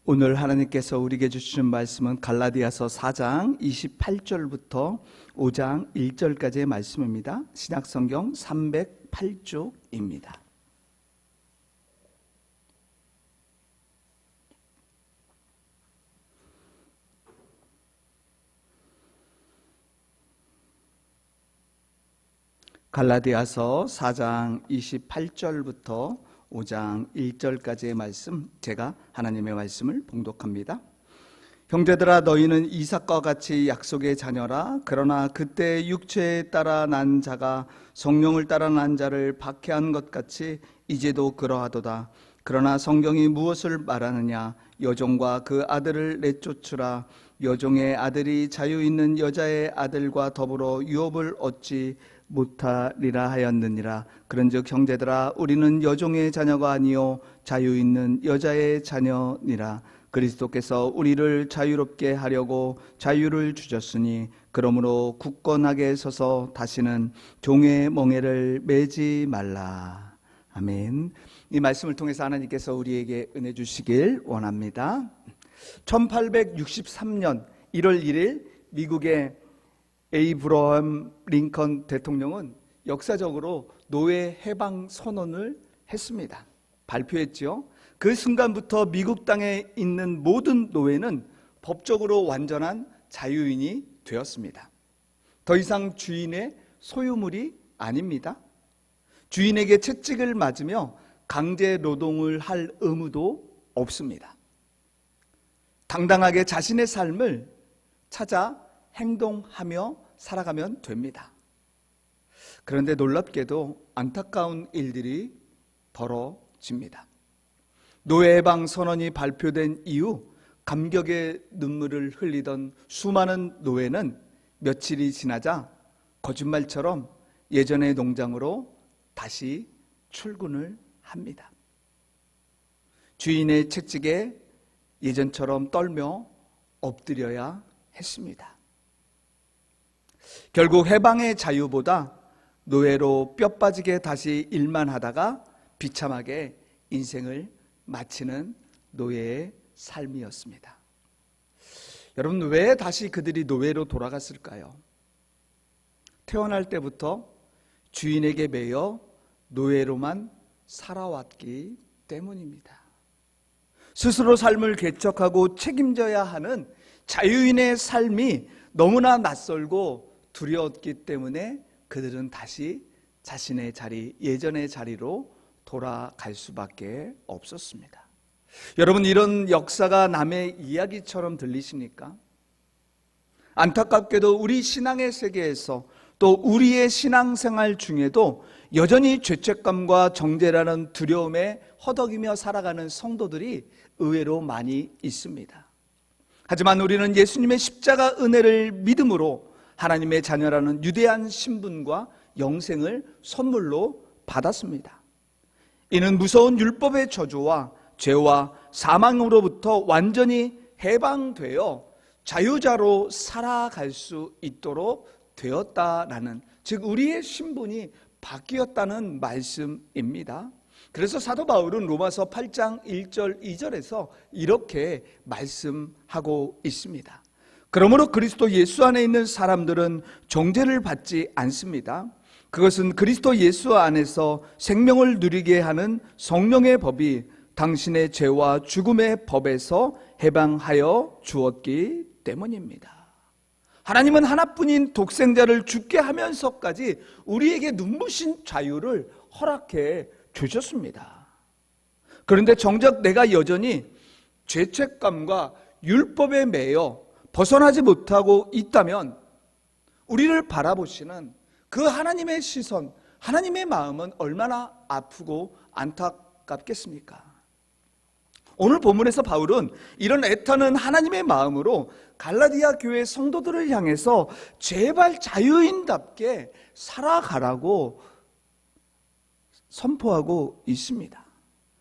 오늘 하나님께서 우리에게 주신 말씀은 갈라디아서 4장 28절부터 5장 1절까지의 말씀입니다. 신약성경 308쪽입니다. 갈라디아서 4장 28절부터 5장 1절까지의 말씀, 제가 하나님의 말씀을 봉독합니다. 형제들아, 너희는 이삭과 같이 약속의 자녀라. 그러나 그때 육체에 따라 난 자가 성령을 따라 난 자를 박해한 것 같이 이제도 그러하도다. 그러나 성경이 무엇을 말하느냐? 여종과 그 아들을 내쫓으라. 여종의 아들이 자유 있는 여자의 아들과 더불어 유업을 얻지 못하리라 하였느니라. 그런즉 형제들아, 우리는 여종의 자녀가 아니요 자유 있는 여자의 자녀니라. 그리스도께서 우리를 자유롭게 하려고 자유를 주셨으니 그러므로 굳건하게 서서 다시는 종의 멍에를 매지 말라. 아멘. 이 말씀을 통해서 하나님께서 우리에게 은혜 주시길 원합니다. 1863년 1월 1일 미국의 에이브러함 링컨 대통령은 역사적으로 노예 해방 선언을 했습니다. 발표했죠. 그 순간부터 미국 땅에 있는 모든 노예는 법적으로 완전한 자유인이 되었습니다. 더 이상 주인의 소유물이 아닙니다. 주인에게 채찍을 맞으며 강제 노동을 할 의무도 없습니다. 당당하게 자신의 삶을 찾아 행동하며 살아가면 됩니다. 그런데 놀랍게도 안타까운 일들이 벌어집니다. 노예 해방 선언이 발표된 이후 감격의 눈물을 흘리던 수많은 노예는 며칠이 지나자 거짓말처럼 예전의 농장으로 다시 출근을 합니다. 주인의 채찍에 예전처럼 떨며 엎드려야 했습니다. 결국 해방의 자유보다 노예로 뼈 빠지게 다시 일만 하다가 비참하게 인생을 마치는 노예의 삶이었습니다. 여러분, 왜 다시 그들이 노예로 돌아갔을까요? 태어날 때부터 주인에게 매여 노예로만 살아왔기 때문입니다. 스스로 삶을 개척하고 책임져야 하는 자유인의 삶이 너무나 낯설고 두려웠기 때문에 그들은 다시 자신의 자리, 예전의 자리로 돌아갈 수밖에 없었습니다. 여러분, 이런 역사가 남의 이야기처럼 들리십니까? 안타깝게도 우리 신앙의 세계에서 또 우리의 신앙생활 중에도 여전히 죄책감과 정죄라는 두려움에 허덕이며 살아가는 성도들이 의외로 많이 있습니다. 하지만 우리는 예수님의 십자가 은혜를 믿음으로 하나님의 자녀라는 유대한 신분과 영생을 선물로 받았습니다. 이는 무서운 율법의 저주와 죄와 사망으로부터 완전히 해방되어 자유자로 살아갈 수 있도록 되었다라는, 즉 우리의 신분이 바뀌었다는 말씀입니다. 그래서 사도 바울은 로마서 8장 1절 2절에서 이렇게 말씀하고 있습니다. 그러므로 그리스도 예수 안에 있는 사람들은 정죄를 받지 않습니다. 그것은 그리스도 예수 안에서 생명을 누리게 하는 성령의 법이 당신의 죄와 죽음의 법에서 해방하여 주었기 때문입니다. 하나님은 하나뿐인 독생자를 죽게 하면서까지 우리에게 눈부신 자유를 허락해 주셨습니다. 그런데 정작 내가 여전히 죄책감과 율법에 매여 벗어나지 못하고 있다면 우리를 바라보시는 그 하나님의 시선, 하나님의 마음은 얼마나 아프고 안타깝겠습니까? 오늘 본문에서 바울은 이런 애타는 하나님의 마음으로 갈라디아 교회 성도들을 향해서 제발 자유인답게 살아가라고 선포하고 있습니다.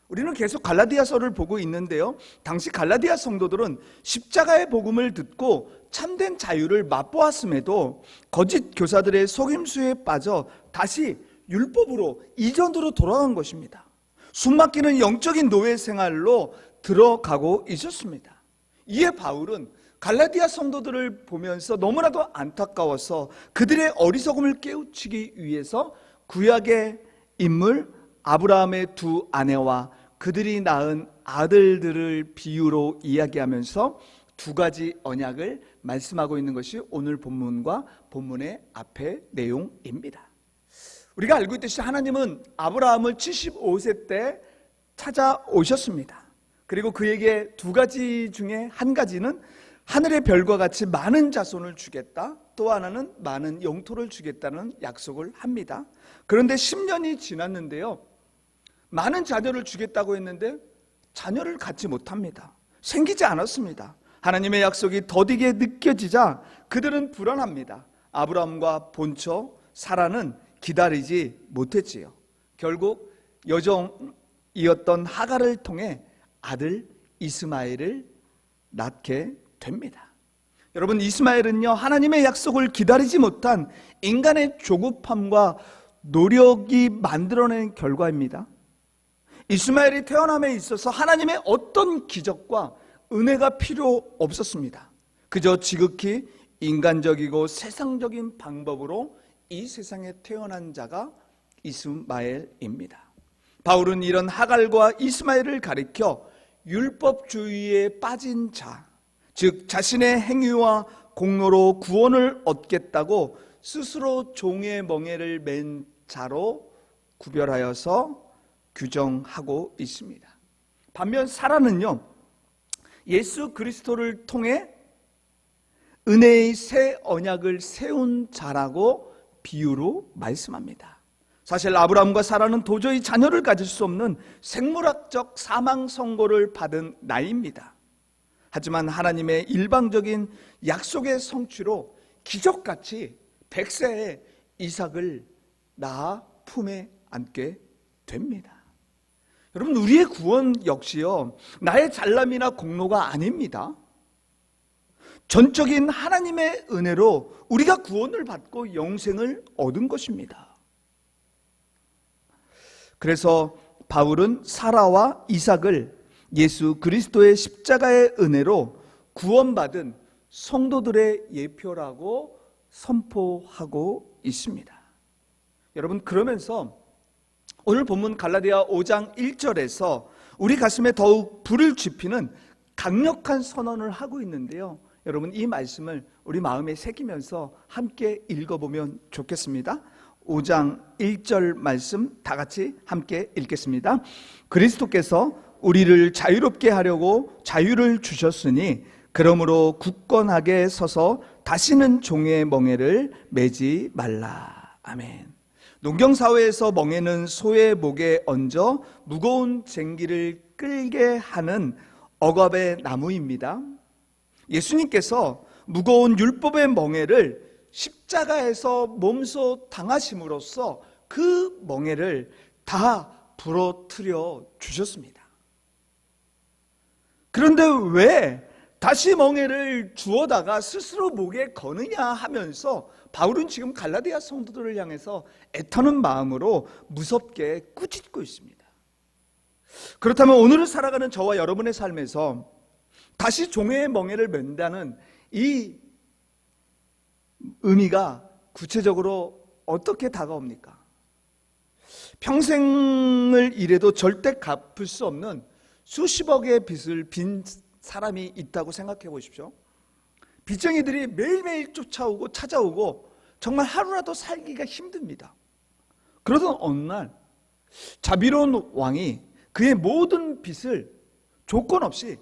우리는 계속 갈라디아서를 보고 있는데요, 당시 갈라디아 성도들은 십자가의 복음을 듣고 참된 자유를 맛보았음에도 거짓 교사들의 속임수에 빠져 다시 율법으로, 이전으로 돌아간 것입니다. 숨막히는 영적인 노예 생활로 들어가고 있었습니다. 이에 바울은 갈라디아 성도들을 보면서 너무나도 안타까워서 그들의 어리석음을 깨우치기 위해서 구약의 인물 아브라함의 두 아내와 그들이 낳은 아들들을 비유로 이야기하면서 두 가지 언약을 말씀하고 있는 것이 오늘 본문과 본문의 앞의 내용입니다. 우리가 알고 있듯이 하나님은 아브라함을 75세 때 찾아오셨습니다. 그리고 그에게 두 가지 중에 한 가지는 하늘의 별과 같이 많은 자손을 주겠다, 또 하나는 많은 영토를 주겠다는 약속을 합니다. 그런데 10년이 지났는데요, 많은 자녀를 주겠다고 했는데 자녀를 갖지 못합니다. 생기지 않았습니다. 하나님의 약속이 더디게 느껴지자 그들은 불안합니다. 아브라함과 본처 사라는 기다리지 못했지요. 결국 여종이었던 하갈을 통해 아들 이스마엘을 낳게 됩니다. 여러분, 이스마엘은요, 하나님의 약속을 기다리지 못한 인간의 조급함과 노력이 만들어낸 결과입니다. 이스마엘이 태어남에 있어서 하나님의 어떤 기적과 은혜가 필요 없었습니다. 그저 지극히 인간적이고 세상적인 방법으로 이 세상에 태어난 자가 이스마엘입니다. 바울은 이런 하갈과 이스마엘을 가리켜 율법주의에 빠진 자, 즉 자신의 행위와 공로로 구원을 얻겠다고 스스로 종의 멍에를 맨 자로 구별하여서 규정하고 있습니다. 반면 사라는요, 예수 그리스도를 통해 은혜의 새 언약을 세운 자라고 비유로 말씀합니다. 사실 아브라함과 사라는 도저히 자녀를 가질 수 없는 생물학적 사망 선고를 받은 나이입니다. 하지만 하나님의 일방적인 약속의 성취로 기적같이 100세에 이삭을 낳아 품에 안게 됩니다. 여러분, 우리의 구원 역시요, 나의 잘남이나 공로가 아닙니다. 전적인 하나님의 은혜로 우리가 구원을 받고 영생을 얻은 것입니다. 그래서 바울은 사라와 이삭을 예수 그리스도의 십자가의 은혜로 구원받은 성도들의 예표라고 선포하고 있습니다. 여러분, 그러면서 오늘 본문 갈라디아 5장 1절에서 우리 가슴에 더욱 불을 지피는 강력한 선언을 하고 있는데요, 여러분, 이 말씀을 우리 마음에 새기면서 함께 읽어보면 좋겠습니다. 5장 1절 말씀 다 같이 함께 읽겠습니다. 그리스도께서 우리를 자유롭게 하려고 자유를 주셨으니 그러므로 굳건하게 서서 다시는 종의 멍에를 매지 말라. 아멘. 농경사회에서 멍에는 소의 목에 얹어 무거운 쟁기를 끌게 하는 억압의 나무입니다. 예수님께서 무거운 율법의 멍에를 십자가에서 몸소 당하심으로써 그 멍에를 다 부러뜨려 주셨습니다. 그런데 왜 다시 멍에를 주워다가 스스로 목에 거느냐 하면서 바울은 지금 갈라디아 성도들을 향해서 애타는 마음으로 무섭게 꾸짖고 있습니다. 그렇다면 오늘을 살아가는 저와 여러분의 삶에서 다시 종의 멍에를 맨다는 이 의미가 구체적으로 어떻게 다가옵니까? 평생을 일해도 절대 갚을 수 없는 수십억의 빚을 빈 사람이 있다고 생각해 보십시오. 빚쟁이들이 매일매일 쫓아오고 찾아오고 정말 하루라도 살기가 힘듭니다. 그러던 어느 날 자비로운 왕이 그의 모든 빚을 조건 없이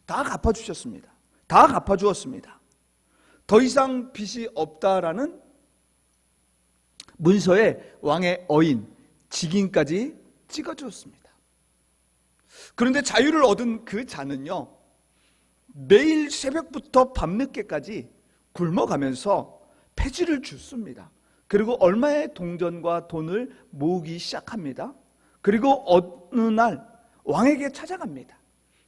다 갚아주셨습니다. 다 갚아주었습니다. 더 이상 빚이 없다라는 문서에 왕의 어인, 직인까지 찍어주었습니다. 그런데 자유를 얻은 그 자는요, 매일 새벽부터 밤늦게까지 굶어가면서 폐지를 줍습니다. 그리고 얼마의 동전과 돈을 모으기 시작합니다. 그리고 어느 날 왕에게 찾아갑니다.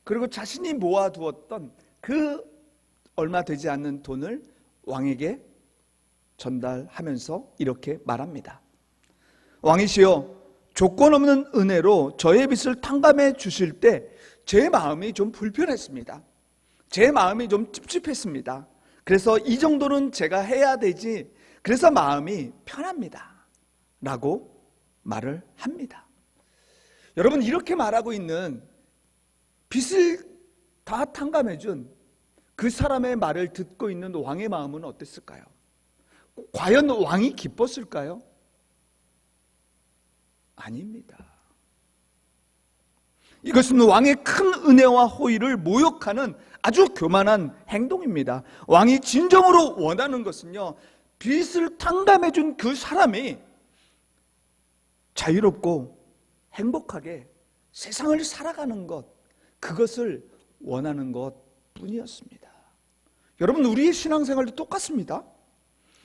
그리고 자신이 모아두었던 그 얼마 되지 않는 돈을 왕에게 전달하면서 이렇게 말합니다. 왕이시여, 조건 없는 은혜로 저의 빚을 탕감해 주실 때 제 마음이 좀 불편했습니다. 제 마음이 좀 찝찝했습니다. 그래서 이 정도는 제가 해야 되지, 그래서 마음이 편합니다 라고 말을 합니다. 여러분, 이렇게 말하고 있는 빚을 다 탕감해준 그 사람의 말을 듣고 있는 왕의 마음은 어땠을까요? 과연 왕이 기뻤을까요? 아닙니다. 이것은 왕의 큰 은혜와 호의를 모욕하는 아주 교만한 행동입니다. 왕이 진정으로 원하는 것은요, 빚을 탕감해준 그 사람이 자유롭고 행복하게 세상을 살아가는 것, 그것을 원하는 것 뿐이었습니다. 여러분, 우리의 신앙생활도 똑같습니다.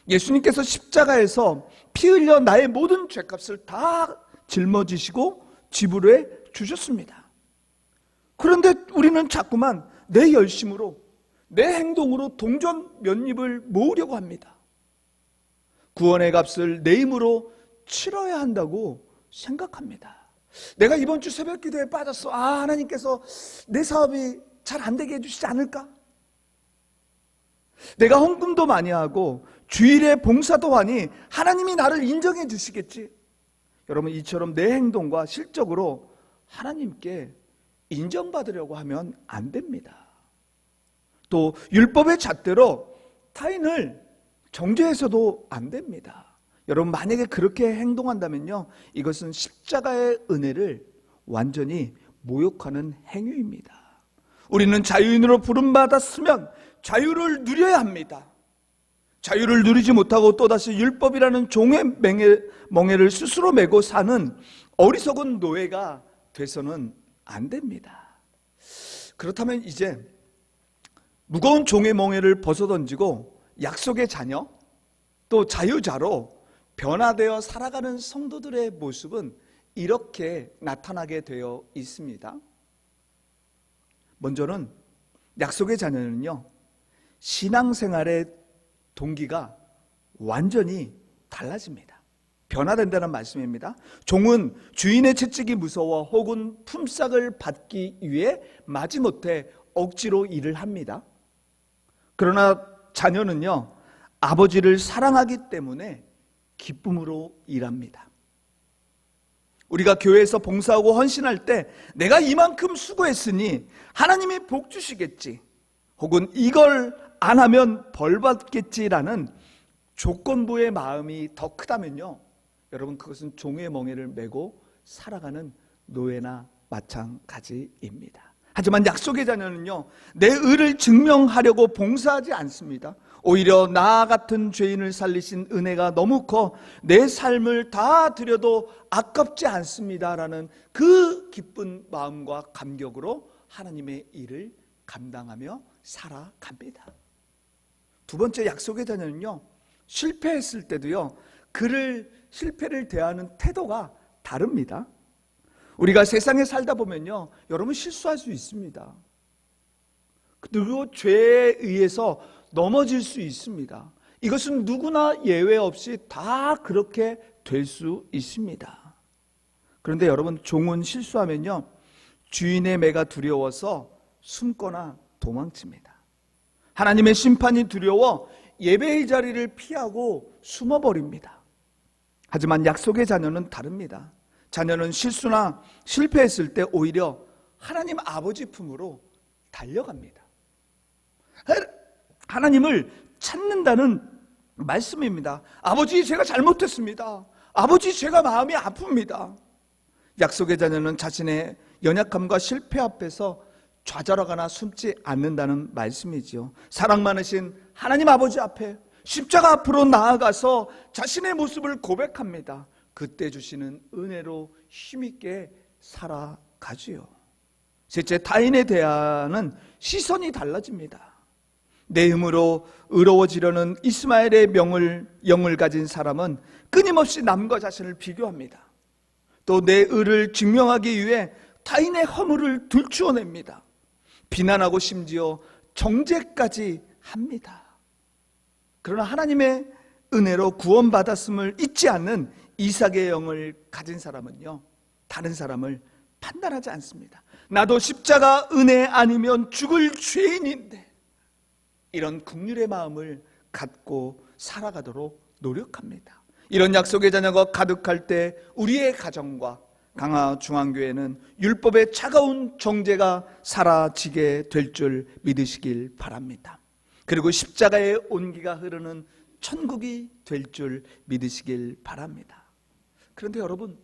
예수님께서 십자가에서 피 흘려 나의 모든 죄값을 다 짊어지시고 지불해 주셨습니다. 그런데 우리는 자꾸만 내 열심으로, 내 행동으로 동전 몇 입을 모으려고 합니다. 구원의 값을 내 힘으로 치러야 한다고 생각합니다. 내가 이번 주 새벽 기도에 빠졌어. 하나님께서 내 사업이 잘 안 되게 해주시지 않을까? 내가 헌금도 많이 하고 주일에 봉사도 하니 하나님이 나를 인정해 주시겠지. 여러분, 이처럼 내 행동과 실적으로 하나님께 인정받으려고 하면 안 됩니다. 또 율법의 잣대로 타인을 정죄해서도 안 됩니다. 여러분, 만약에 그렇게 행동한다면요, 이것은 십자가의 은혜를 완전히 모욕하는 행위입니다. 우리는 자유인으로 부름받았으면 자유를 누려야 합니다. 자유를 누리지 못하고 또다시 율법이라는 종의 멍에를 스스로 메고 사는 어리석은 노예가 돼서는 안 됩니다. 그렇다면 이제 무거운 종의 멍에를 벗어던지고 약속의 자녀, 또 자유자로 변화되어 살아가는 성도들의 모습은 이렇게 나타나게 되어 있습니다. 먼저는 약속의 자녀는요, 신앙생활의 동기가 완전히 달라집니다. 변화된다는 말씀입니다. 종은 주인의 채찍이 무서워 혹은 품삯을 받기 위해 마지못해 억지로 일을 합니다. 그러나 자녀는요, 아버지를 사랑하기 때문에 기쁨으로 일합니다. 우리가 교회에서 봉사하고 헌신할 때 내가 이만큼 수고했으니 하나님이 복 주시겠지, 혹은 이걸 안 하면 벌 받겠지라는 조건부의 마음이 더 크다면요, 여러분, 그것은 종의 멍에를 메고 살아가는 노예나 마찬가지입니다. 하지만 약속의 자녀는요, 내 의를 증명하려고 봉사하지 않습니다. 오히려 나 같은 죄인을 살리신 은혜가 너무 커 내 삶을 다 드려도 아깝지 않습니다라는 그 기쁜 마음과 감격으로 하나님의 일을 감당하며 살아갑니다. 두 번째, 약속의 자녀는요, 실패했을 때도요, 실패를 대하는 태도가 다릅니다. 우리가 세상에 살다 보면요, 여러분, 실수할 수 있습니다. 그리고 죄에 의해서 넘어질 수 있습니다. 이것은 누구나 예외 없이 다 그렇게 될 수 있습니다. 그런데 여러분, 종은 실수하면요, 주인의 매가 두려워서 숨거나 도망칩니다. 하나님의 심판이 두려워 예배의 자리를 피하고 숨어버립니다. 하지만 약속의 자녀는 다릅니다. 자녀는 실수나 실패했을 때 오히려 하나님 아버지 품으로 달려갑니다. 하나님을 찾는다는 말씀입니다. 아버지, 제가 잘못했습니다. 아버지, 제가 마음이 아픕니다. 약속의 자녀는 자신의 연약함과 실패 앞에서 좌절하거나 숨지 않는다는 말씀이지요. 사랑 많으신 하나님 아버지 앞에 십자가 앞으로 나아가서 자신의 모습을 고백합니다. 그때 주시는 은혜로 힘있게 살아가지요. 셋째, 타인에 대한 시선이 달라집니다. 내 힘으로 의로워지려는 이스마엘의 영을 가진 사람은 끊임없이 남과 자신을 비교합니다. 또 내 의를 증명하기 위해 타인의 허물을 들추어냅니다. 비난하고 심지어 정죄까지 합니다. 그러나 하나님의 은혜로 구원받았음을 잊지 않는 이삭의 영을 가진 사람은요, 다른 사람을 판단하지 않습니다. 나도 십자가 은혜 아니면 죽을 죄인인데, 이런 긍휼의 마음을 갖고 살아가도록 노력합니다. 이런 약속의 자녀가 가득할 때 우리의 가정과 강화중앙교회는 율법의 차가운 정죄가 사라지게 될 줄 믿으시길 바랍니다. 그리고 십자가의 온기가 흐르는 천국이 될 줄 믿으시길 바랍니다. 그런데 여러분,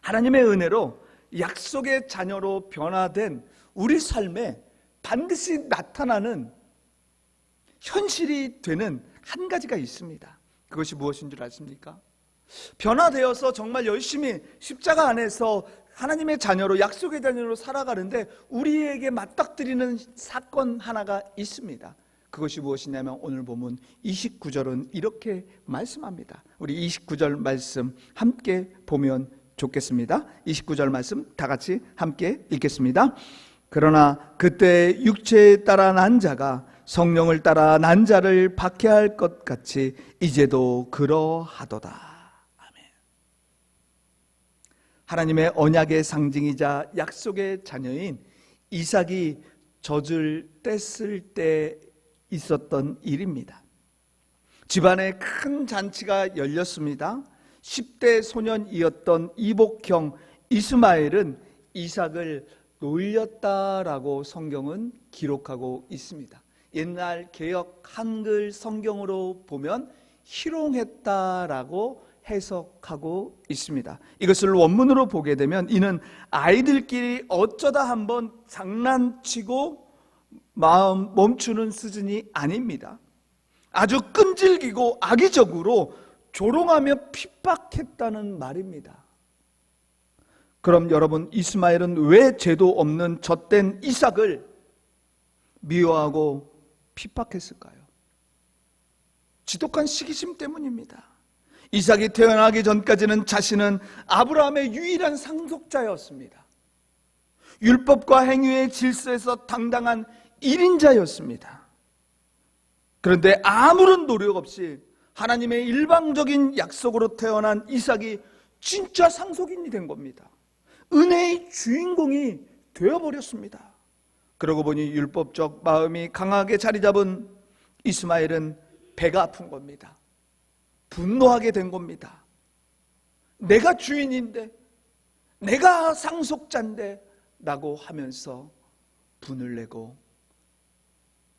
하나님의 은혜로 약속의 자녀로 변화된 우리 삶에 반드시 나타나는 현실이 되는 한 가지가 있습니다. 그것이 무엇인 줄 아십니까? 변화되어서 정말 열심히 십자가 안에서 하나님의 자녀로, 약속의 자녀로 살아가는데 우리에게 맞닥뜨리는 사건 하나가 있습니다. 그것이 무엇이냐면 오늘 보면 29절은 이렇게 말씀합니다. 우리 29절 말씀 함께 보면 좋겠습니다. 29절 말씀 다 같이 함께 읽겠습니다. 그러나 그때 육체에 따라 난 자가 성령을 따라 난 자를 박해할 것 같이 이제도 그러하도다. 하나님의 언약의 상징이자 약속의 자녀인 이삭이 젖을 뗐을 때 있었던 일입니다. 집안에 큰 잔치가 열렸습니다. 10대 소년이었던 이복형 이스마엘은 이삭을 놀렸다라고 성경은 기록하고 있습니다. 옛날 개역 한글 성경으로 보면 희롱했다라고 해석하고 있습니다. 이것을 원문으로 보게 되면 이는 아이들끼리 어쩌다 한번 장난치고 마음 멈추는 수준이 아닙니다. 아주 끈질기고 악의적으로 조롱하며 핍박했다는 말입니다. 그럼 여러분, 이스마엘은 왜 죄도 없는 젖된 이삭을 미워하고 핍박했을까요? 지독한 시기심 때문입니다. 이삭이 태어나기 전까지는 자신은 아브라함의 유일한 상속자였습니다. 율법과 행위의 질서에서 당당한 1인자였습니다. 그런데 아무런 노력 없이 하나님의 일방적인 약속으로 태어난 이삭이 진짜 상속인이 된 겁니다. 은혜의 주인공이 되어버렸습니다. 그러고 보니 율법적 마음이 강하게 자리 잡은 이스마엘은 배가 아픈 겁니다. 분노하게 된 겁니다. 내가 주인인데, 내가 상속자인데 라고 하면서 분을 내고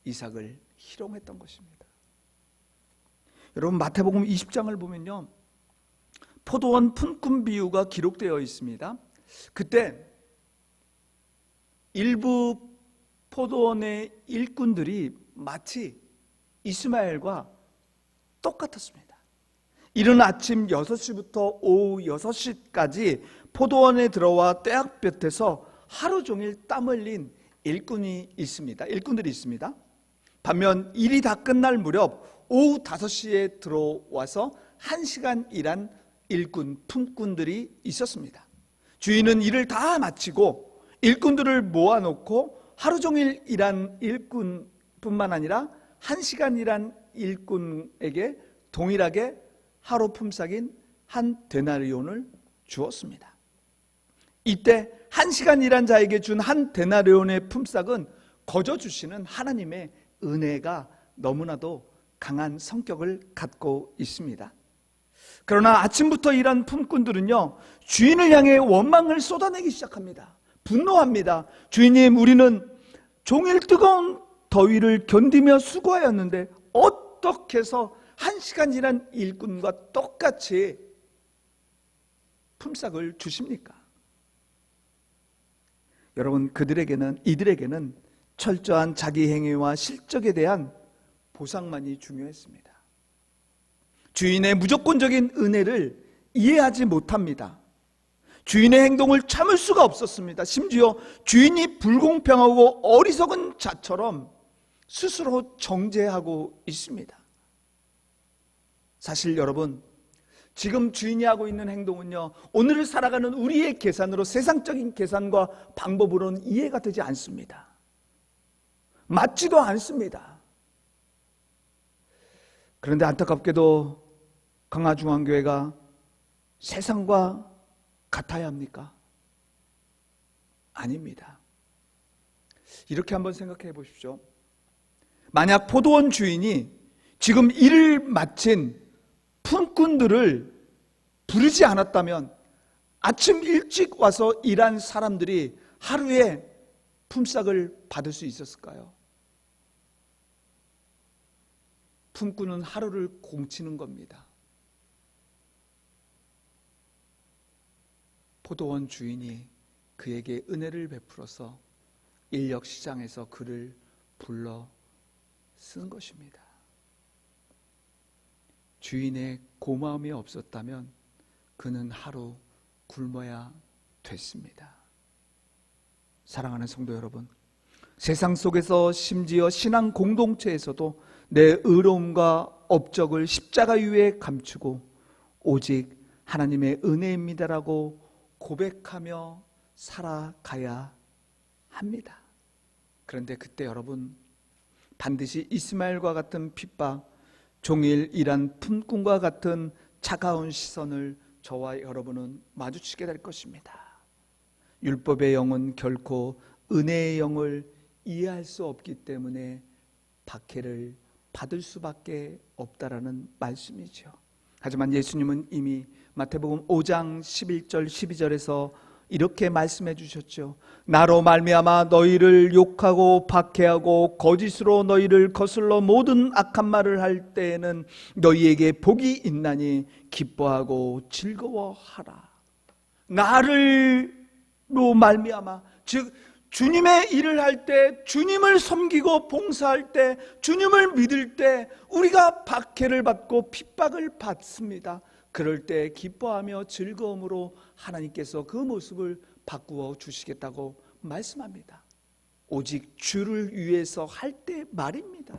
이삭을 희롱했던 것입니다. 여러분, 마태복음 20장을 보면요, 포도원 품꾼 비유가 기록되어 있습니다. 그때 일부 포도원의 일꾼들이 마치 이스마엘과 똑같았습니다. 이른 아침 6시부터 오후 6시까지 포도원에 들어와 떼약볕에서 하루 종일 땀 흘린 일꾼들이 있습니다. 반면 일이 다 끝날 무렵 오후 5시에 들어와서 1시간 일한 일꾼, 품꾼들이 있었습니다. 주인은 일을 다 마치고 일꾼들을 모아놓고 하루 종일 일한 일꾼뿐만 아니라 1시간 일한 일꾼에게 동일하게 하루 품삯인 한 데나리온을 주었습니다. 이때 1시간 일한 자에게 준 한 데나리온의 품삯은 거저 주시는 하나님의 은혜가 너무나도 강한 성격을 갖고 있습니다. 그러나 아침부터 일한 품꾼들은요, 주인을 향해 원망을 쏟아내기 시작합니다. 분노합니다. 주인님, 우리는 종일 뜨거운 더위를 견디며 수고하였는데 어떻게 해서 1시간 일한 일꾼과 똑같이 품삯을 주십니까? 여러분, 이들에게는 철저한 자기 행위와 실적에 대한 보상만이 중요했습니다. 주인의 무조건적인 은혜를 이해하지 못합니다. 주인의 행동을 참을 수가 없었습니다. 심지어 주인이 불공평하고 어리석은 자처럼 스스로 정죄하고 있습니다. 사실 여러분, 지금 주인이 하고 있는 행동은요, 오늘을 살아가는 우리의 계산으로, 세상적인 계산과 방법으로는 이해가 되지 않습니다. 맞지도 않습니다. 그런데 안타깝게도 강화중앙교회가 세상과 같아야 합니까? 아닙니다. 이렇게 한번 생각해 보십시오. 만약 포도원 주인이 지금 일을 마친 품꾼들을 부르지 않았다면 아침 일찍 와서 일한 사람들이 하루에 품삯을 받을 수 있었을까요? 품꾼은 하루를 공치는 겁니다. 포도원 주인이 그에게 은혜를 베풀어서 인력시장에서 그를 불러 쓴 것입니다. 주인의 고마움이 없었다면 그는 하루 굶어야 됐습니다. 사랑하는 성도 여러분, 세상 속에서 심지어 신앙 공동체에서도 내 의로움과 업적을 십자가 위에 감추고 오직 하나님의 은혜입니다라고 고백하며 살아가야 합니다. 그런데 그때 여러분, 반드시 이스마엘과 같은 핍박, 종일 일한 품꾼과 같은 차가운 시선을 저와 여러분은 마주치게 될 것입니다. 율법의 영은 결코 은혜의 영을 이해할 수 없기 때문에 박해를 받을 수밖에 없다라는 말씀이죠. 하지만 예수님은 이미 마태복음 5장 11절 12절에서 이렇게 말씀해 주셨죠. 나로 말미암아 너희를 욕하고 박해하고 거짓으로 너희를 거슬러 모든 악한 말을 할 때에는 너희에게 복이 있나니 기뻐하고 즐거워하라. 나를로 말미암아, 즉 주님의 일을 할 때, 주님을 섬기고 봉사할 때, 주님을 믿을 때 우리가 박해를 받고 핍박을 받습니다. 그럴 때 기뻐하며 즐거움으로 하나님께서 그 모습을 바꾸어 주시겠다고 말씀합니다. 오직 주를 위해서 할 때 말입니다.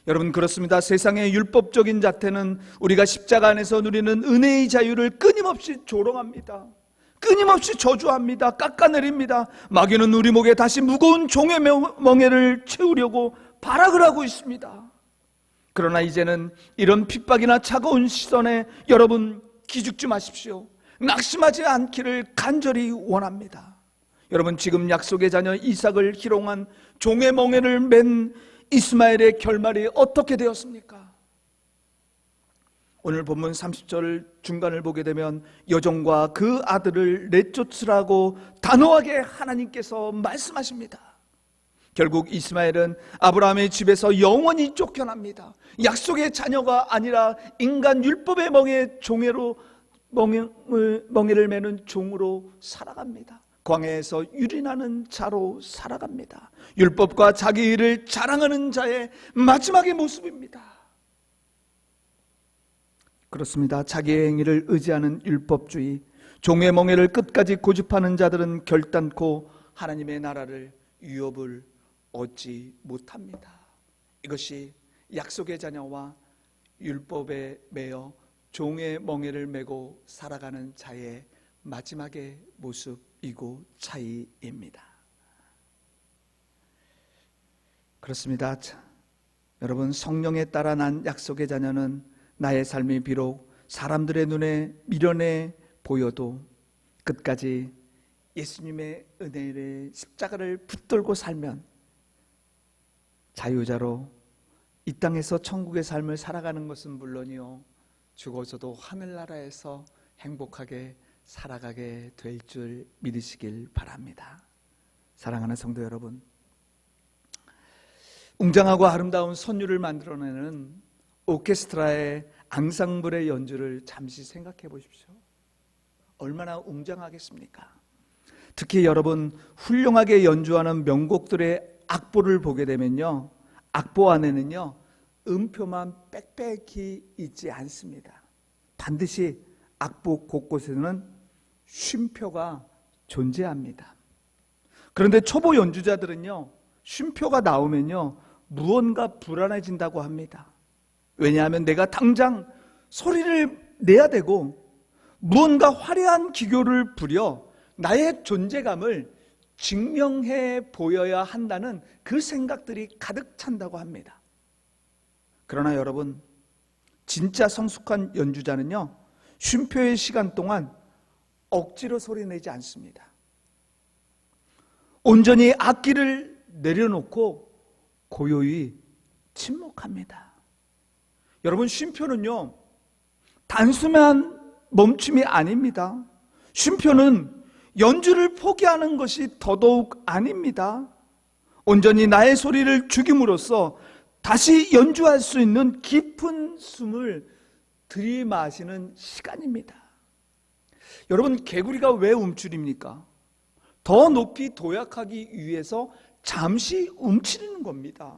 여러분, 그렇습니다. 세상의 율법적인 자태는 우리가 십자가 안에서 누리는 은혜의 자유를 끊임없이 조롱합니다. 끊임없이 저주합니다. 깎아내립니다. 마귀는 우리 목에 다시 무거운 종의 멍에를 채우려고 발악을 하고 있습니다. 그러나 이제는 이런 핍박이나 차가운 시선에 여러분 기죽지 마십시오. 낙심하지 않기를 간절히 원합니다. 여러분, 지금 약속의 자녀 이삭을 희롱한 종의 멍에를 맨 이스마엘의 결말이 어떻게 되었습니까? 오늘 본문 30절 중간을 보게 되면 여종과 그 아들을 내쫓으라고 단호하게 하나님께서 말씀하십니다. 결국 이스마엘은 아브라함의 집에서 영원히 쫓겨납니다. 약속의 자녀가 아니라 인간 율법의 멍에를 매는 종으로 살아갑니다. 광야에서 유린하는 자로 살아갑니다. 율법과 자기 일을 자랑하는 자의 마지막의 모습입니다. 그렇습니다. 자기의 행위를 의지하는 율법주의, 종의 멍에를 끝까지 고집하는 자들은 결단코 하나님의 나라를 유업을 얻지 못합니다. 이것이 약속의 자녀와 율법에 매여 종의 멍에를 메고 살아가는 자의 마지막의 모습이고 차이입니다. 그렇습니다. 여러분, 성령에 따라 난 약속의 자녀는 나의 삶이 비록 사람들의 눈에 미련해 보여도 끝까지 예수님의 은혜의 십자가를 붙들고 살면 자유자로 이 땅에서 천국의 삶을 살아가는 것은 물론이요, 죽어서도 하늘나라에서 행복하게 살아가게 될 줄 믿으시길 바랍니다. 사랑하는 성도 여러분, 웅장하고 아름다운 선율을 만들어내는 오케스트라의 앙상블의 연주를 잠시 생각해 보십시오. 얼마나 웅장하겠습니까? 특히 여러분, 훌륭하게 연주하는 명곡들의 악보를 보게 되면요, 악보 안에는요 음표만 빽빽히 있지 않습니다. 반드시 악보 곳곳에는 쉼표가 존재합니다. 그런데 초보 연주자들은요, 쉼표가 나오면요 무언가 불안해진다고 합니다. 왜냐하면 내가 당장 소리를 내야 되고 무언가 화려한 기교를 부려 나의 존재감을 증명해 보여야 한다는 그 생각들이 가득 찬다고 합니다. 그러나 여러분, 진짜 성숙한 연주자는요 쉼표의 시간 동안 억지로 소리 내지 않습니다. 온전히 악기를 내려놓고 고요히 침묵합니다. 여러분, 쉼표는요, 단순한 멈춤이 아닙니다. 쉼표는 연주를 포기하는 것이 더더욱 아닙니다. 온전히 나의 소리를 죽임으로써 다시 연주할 수 있는 깊은 숨을 들이마시는 시간입니다. 여러분, 개구리가 왜 움츠립니까? 더 높이 도약하기 위해서 잠시 움츠리는 겁니다.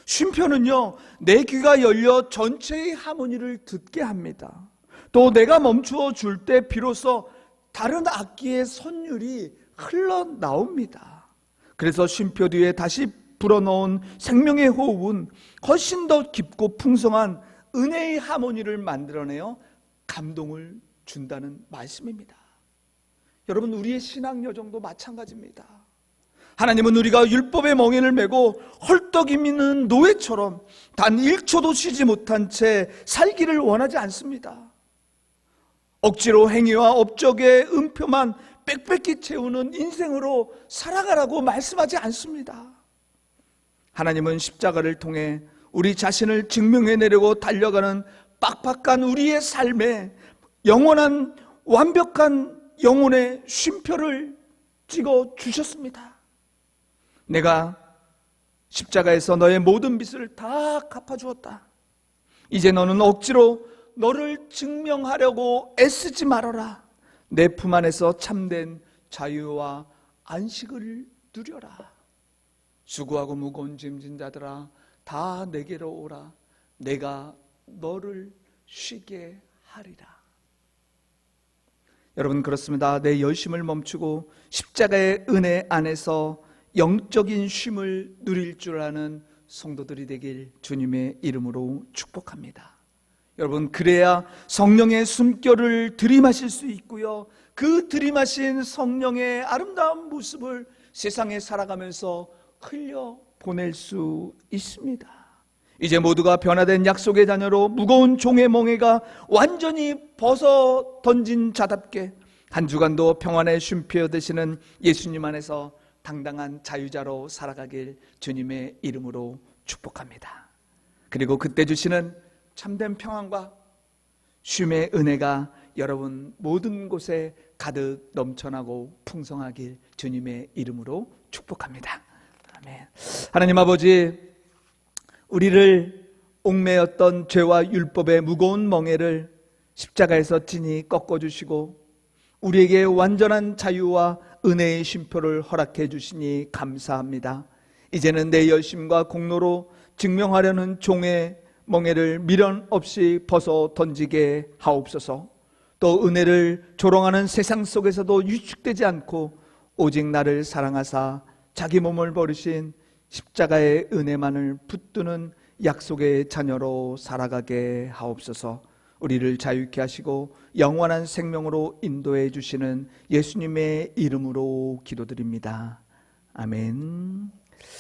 쉼표는요, 내 귀가 열려 전체의 하모니를 듣게 합니다. 또 내가 멈추어 줄 때 비로소 다른 악기의 선율이 흘러나옵니다. 그래서 쉼표 뒤에 다시 불어넣은 생명의 호흡은 훨씬 더 깊고 풍성한 은혜의 하모니를 만들어내어 감동을 준다는 말씀입니다. 여러분, 우리의 신앙 여정도 마찬가지입니다. 하나님은 우리가 율법의 멍에를 메고 헐떡이는 노예처럼 단 1초도 쉬지 못한 채 살기를 원하지 않습니다. 억지로 행위와 업적의 음표만 빽빽히 채우는 인생으로 살아가라고 말씀하지 않습니다. 하나님은 십자가를 통해 우리 자신을 증명해내려고 달려가는 빡빡한 우리의 삶에 영원한 완벽한 영혼의 쉼표를 찍어 주셨습니다. 내가 십자가에서 너의 모든 빚을 다 갚아주었다. 이제 너는 억지로 너를 증명하려고 애쓰지 말아라. 내 품 안에서 참된 자유와 안식을 누려라. 수고하고 무거운 짐진 자들아, 다 내게로 오라. 내가 너를 쉬게 하리라. 여러분, 그렇습니다. 내 열심을 멈추고 십자가의 은혜 안에서 영적인 쉼을 누릴 줄 아는 성도들이 되길 주님의 이름으로 축복합니다. 여러분, 그래야 성령의 숨결을 들이마실 수 있고요, 그 들이마신 성령의 아름다운 모습을 세상에 살아가면서 흘려보낼 수 있습니다. 이제 모두가 변화된 약속의 자녀로 무거운 종의 멍에가 완전히 벗어 던진 자답게 한 주간도 평안의 쉼표 되시는 예수님 안에서 당당한 자유자로 살아가길 주님의 이름으로 축복합니다. 그리고 그때 주시는 참된 평안과 쉼의 은혜가 여러분 모든 곳에 가득 넘쳐나고 풍성하길 주님의 이름으로 축복합니다. 아멘. 하나님 아버지, 우리를 옥매였던 죄와 율법의 무거운 멍에를 십자가에서 친히 꺾어주시고 우리에게 완전한 자유와 은혜의 쉼표를 허락해 주시니 감사합니다. 이제는 내 열심과 공로로 증명하려는 종의 멍에를 미련 없이 벗어 던지게 하옵소서. 또 은혜를 조롱하는 세상 속에서도 위축되지 않고 오직 나를 사랑하사 자기 몸을 버리신 십자가의 은혜만을 붙드는 약속의 자녀로 살아가게 하옵소서. 우리를 자유케 하시고 영원한 생명으로 인도해 주시는 예수님의 이름으로 기도드립니다. 아멘.